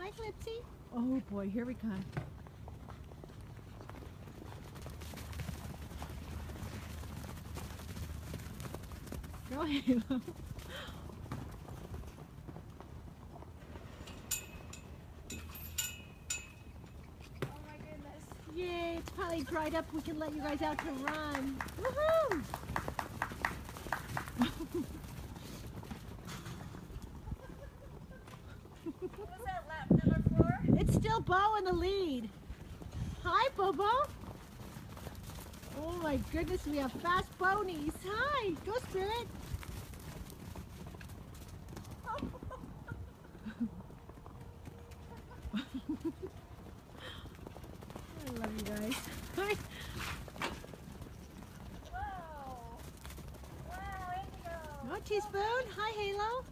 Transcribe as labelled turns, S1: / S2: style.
S1: Hi, Flipsy. Oh boy, here we come. Go ahead.
S2: Oh my goodness.
S1: Yay, it's probably dried up. We can let you guys out to run. Woohoo!
S2: What was that, lap number 4?
S1: It's still Bo in the lead. Hi, Bobo. Oh my goodness, we have fast ponies. Hi, go Spirit. I love you guys. Hi.
S2: Whoa! Wow, Indigo!
S1: No teaspoon. Hi, Halo.